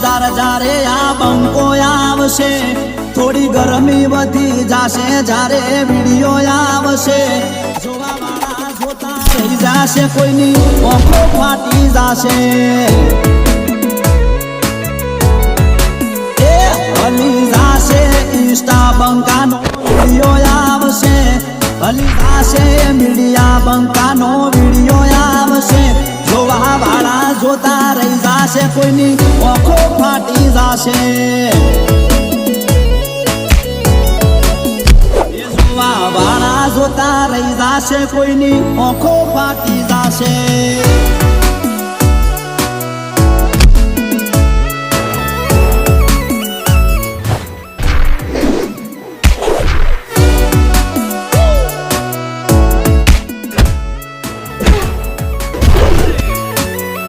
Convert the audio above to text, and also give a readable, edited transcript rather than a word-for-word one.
જારે જારે આ બંકો આવશે થોડી ગરમી વધી જાશે જારે વિડિયો આવશે જોવા વાળા જોતા રહી જાશે કોઈની આંખો ફાટી જાશે એ હલી જાશે ઇન્સ્ટા બંકાનો વિડિયો આવશે હલી જાશે મીડિયા બંકાનો વિડિયો આવશે જોવા વાળા જોતા રહી જાશે કોઈની આંખો ફાટી જાશે જોવા વાળા જોતા રહી જાશે કોઈની આંખો ફાટી જાશે।